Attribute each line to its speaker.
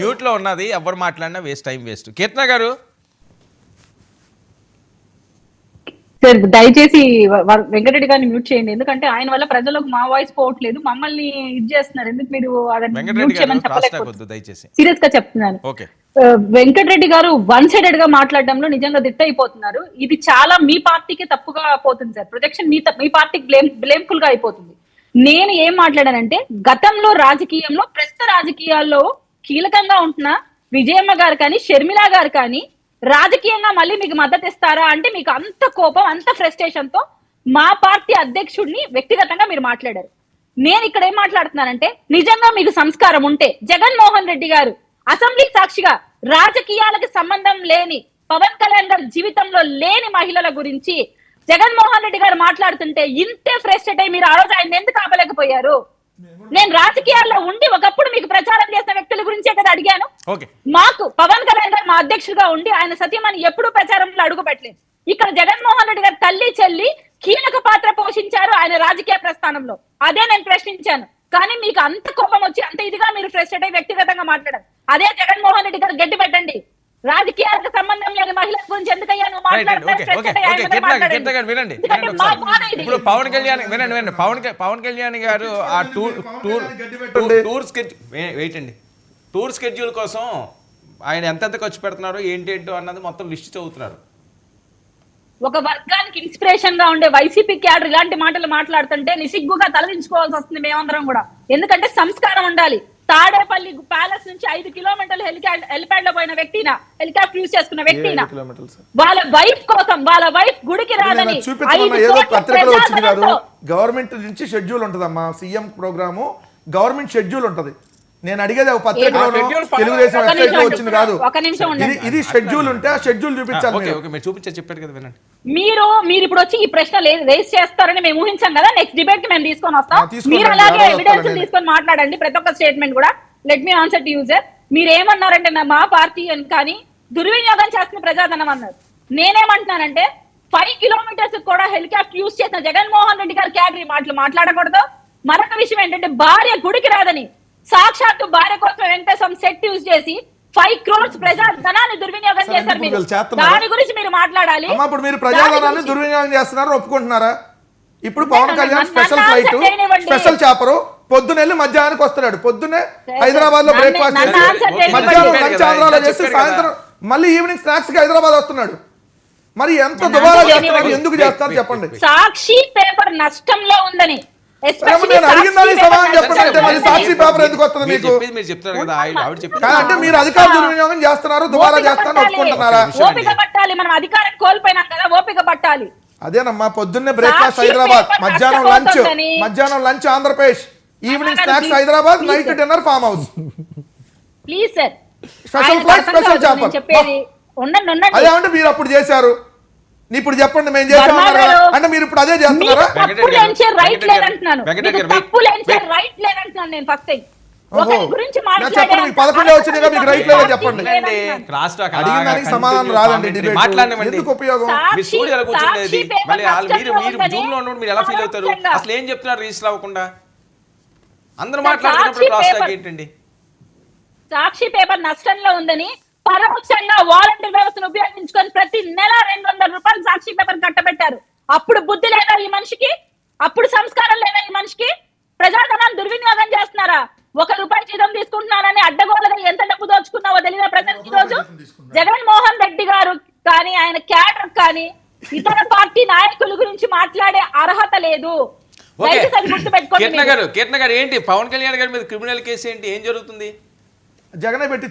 Speaker 1: Mute లో ఉన్నది, ఎవరు మాట్లాడినా వేస్ట్, టైం వేస్ట్. కీర్తన గారు
Speaker 2: సార్ దయచేసి వెంకటరెడ్డి గారిని మ్యూట్ చేయండి, ఎందుకంటే ఆయన వల్ల ప్రజలకు మా వాయిస్ పోవట్లేదు, మమ్మల్ని ఇది చేస్తున్నారు. ఎందుకు మీరు మ్యూట్ చేయమని చెప్పలేకపోతే
Speaker 1: దయచేసి
Speaker 2: సీరియస్ గా చెప్తున్నాను.
Speaker 1: ఓకే,
Speaker 2: వెంకటరెడ్డి గారు వన్ సైడెడ్ గా మాట్లాడడంలో నిజంగా దిట్ట అయిపోతున్నారు. ఇది చాలా మీ పార్టీకి తప్పుగా పోతుంది సార్. ప్రొజెక్షన్ మీ పార్టీకి బ్లేమ్ఫుల్ గా అయిపోతుంది. నేను ఏం మాట్లాడానంటే, గతంలో రాజకీయంలో ప్రస్తుత రాజకీయాల్లో కీలకంగా ఉంటున్న విజయమ్మ గారు కానీ షర్మిల గారు కానీ రాజకీయంగా మళ్ళీ మీకు మద్దతు ఇస్తారా అంటే, మీకు అంత కోపం, అంత ఫ్రస్ట్రేషన్ తో మా పార్టీ అధ్యక్షుడిని వ్యక్తిగతంగా మీరు మాట్లాడారు. నేను ఇక్కడ ఏం మాట్లాడుతున్నానంటే, నిజంగా మీకు సంస్కారం ఉంటే జగన్మోహన్ రెడ్డి గారు అసెంబ్లీ సాక్షిగా రాజకీయాలకు సంబంధం లేని, పవన్ కళ్యాణ్ గారి జీవితంలో లేని మహిళల గురించి జగన్మోహన్ రెడ్డి గారు మాట్లాడుతుంటే ఇంతే ఫ్రస్ట్రేట్ అయ్యి మీరు ఆ రోజు ఆయన ఎందుకు ఆపలేకపోయారు? నేను రాజకీయాల్లో ఉండి ఒకప్పుడు మీకు ప్రచారం చేసిన వ్యక్తుల గురించే కదా అడిగాను. మాకు పవన్ కళ్యాణ్ గారు మా అధ్యక్షుడిగా ఉండి ఆయన సతీమణి ఎప్పుడూ ప్రచారంలో అడుగు పెట్టలేదు. ఇక్కడ జగన్మోహన్ రెడ్డి గారు తల్లి చెల్లి కీలక పాత్ర పోషించారు ఆయన రాజకీయ ప్రస్థానంలో. అదే నేను ప్రశ్నించాను. కానీ మీకు అంత కోపం వచ్చి అంత ఇదిగా మీరు ఫ్రస్ట్రేట్ అయ్యి వ్యక్తిగతంగా మాట్లాడారు. అదే జగన్మోహన్ రెడ్డి గారు గట్టి పెట్టండి. రాజకీయాలకు సంబంధం లేని మహిళల గురించి ఎందుకయ్యా నువ్వు
Speaker 1: ఇప్పుడు పవన్ కళ్యాణ్ వినండి, పవన్ కళ్యాణ్ గారు ఆ టూర్ స్కెడ్యూల్ కోసం ఆయన ఎంతెంత ఖర్చు పెడుతున్నారో ఏంటో అన్నది మొత్తం లిస్ట్ చదువుతున్నారు.
Speaker 2: ఒక వర్గానికి ఇన్స్పిరేషన్ గా ఉండే వైసీపీ క్యాడర్ ఇలాంటి మాటలు మాట్లాడుతుంటే నిసిగ్గుగా తలదించుకోవాల్సి వస్తుంది మేమందరం కూడా. ఎందుకంటే సంస్కారం ఉండాలి. తాడేపల్లి ప్యాలెస్ నుంచి 5 కిలోమీటర్లు హెలిప్యాడ్ లో పోయిన వ్యక్తినా, హెలికాప్టర్ యూజ్ చేసుకున్న వ్యక్తినా, వాళ్ళ వైఫ్ కోసం, వాళ్ళ వైఫ్ గుడికి రాదని
Speaker 3: గవర్నమెంట్ నుంచి షెడ్యూల్ ఉంటదమ్మా. సీఎం ప్రోగ్రాము గవర్నమెంట్ షెడ్యూల్ ఉంటది. నేను అడిగేది ఒక పత్రికలో తెలుగుదేశం వెబ్సైట్ లో వచ్చింది కాదు. ఇది షెడ్యూల్ ఉంటే ఆ షెడ్యూల్ చూపించాలి.
Speaker 1: చెప్పారు కదా, వినండి.
Speaker 2: మీరు ఇప్పుడు వచ్చి ఈ ప్రశ్న రేస్ చేస్తారని మేము ఊహించాం కదా. నెక్స్ట్ డిబేట్ కి మేము తీసుకొని వస్తాం. మీరు అలాగే ఎవిడెన్స్ తీసుకొని మాట్లాడండి ప్రతి ఒక్క స్టేట్మెంట్ కూడా. Let me answer to user. మీరు ఏమన్నారంటే మా పార్టీ అని కానీ దుర్వినియోగం చేస్తున్న ప్రజాధనం అన్నారు. నేనేమంటున్నానంటే 5 కిలోమీటర్స్ కూడా హెలికాప్టర్ యూజ్ చేసిన జగన్మోహన్ రెడ్డి గారి క్యాడరీ మాటలు మాట్లాడకూడదు. మరొక విషయం ఏంటంటే, భార్య గుడికి రాదని సాక్షాత్తు భార్య కోసం వెంకటేశ్వరం సెట్ యూజ్ చేసి 5 crores ప్రజాధనాన్ని దుర్వినియోగం చేశారు. మీరు దాని గురించి మీరు మాట్లాడాలి.
Speaker 3: ఇప్పుడు మీరు ప్రజాధనాన్ని దుర్వినియోగం చేస్తున్నారు, ఒప్పుకుంటున్నారా? ఇప్పుడు Pawan Kalyan special flight, special chopper పొద్దునెళ్ళి మధ్యాహ్నానికి వస్తున్నాడు. పొద్దున్నే హైదరాబాద్ లో బ్రేక్ఫాస్ట్ చేసి, మధ్యాహ్నం లంచ్ ఆంధ్రాలో చేసి, సాయంత్రం మళ్ళీ ఈవినింగ్ స్నాక్స్ కి హైదరాబాద్ వస్తున్నాడు. మరి ఎంత దుబారా చేస్తున్నారు, ఎందుకు చేస్తారు చెప్పండి.
Speaker 2: సాక్షి పేపర్ నష్టంలో ఉందని
Speaker 3: సాక్షి పేపర్ ఎందుకు వస్తుంది మీకు? అంటే మీరు అధికార దుర్వినియోగం చేస్తున్నారు, దుబారా చేస్తున్నారు, ఒప్పుకుంటున్నారా?
Speaker 2: ఓపిక పట్టాలి. మనం అధికారం కోల్పోయినాం కదా, ఓపిక పట్టాలి.
Speaker 3: అదేనమ్మా, పొద్దున్నే బ్రేక్ఫాస్ట్ హైదరాబాద్, మధ్యాహ్నం lunch Andhra Pradesh, evening snacks Hyderabad, night dinner farm house.
Speaker 2: Please sir,
Speaker 3: special flight, special chopper. అదేమంటే మీరు అప్పుడు చేశారు, ఇప్పుడు చెప్పండి మేము చేసాం అంటే మీరు ఇప్పుడు అదే చేస్తున్నారా? చెప్పండి, మీకు 11 వచ్చినాయి, మీకు రైట్ లేదని చెప్పండి. అడిగిన దానికి సమాధానం రాదండి. ఎందుకు ఉపయోగం?
Speaker 1: అసలు ఏం చెప్తున్నారు రిజిస్టర్ అవ్వకుండా? అందరూ మాట్లాడుతున్నప్పుడు ఏంటండి?
Speaker 2: సాక్షి పేపర్ నష్టంలో ఉందని పరోక్షంగా వాలంటీర్ వ్యవస్థను ఉపయోగించుకొని ప్రతి నెల 200 రూపాయలు సాక్షి పేపర్ కట్టబెట్టారు. అప్పుడు బుద్ధి లేదా ఈ మనిషికి? అప్పుడు సంస్కారం లేదా ఈ మనిషికి? ప్రజాధనాన్ని దుర్వినియోగం చేస్తున్నారా? 1 రూపాయి జీతం తీసుకుంటున్నారని అడ్డగోలుగా ఎంత డబ్బు దోచుకున్నావో తెలియదు ప్రజలకు. ఈ రోజు జగన్మోహన్ రెడ్డి గారు కానీ ఆయన క్యాడర్ కానీ ఇతర పార్టీ నాయకుల గురించి మాట్లాడే అర్హత లేదు.
Speaker 1: కీర్తన గారు ఏంటి పవన్ కళ్యాణ్ గారి మీద క్రిమినల్ కేసు ఏంటి? ఏం జరుగుతుంది?
Speaker 3: జగనే పెట్టి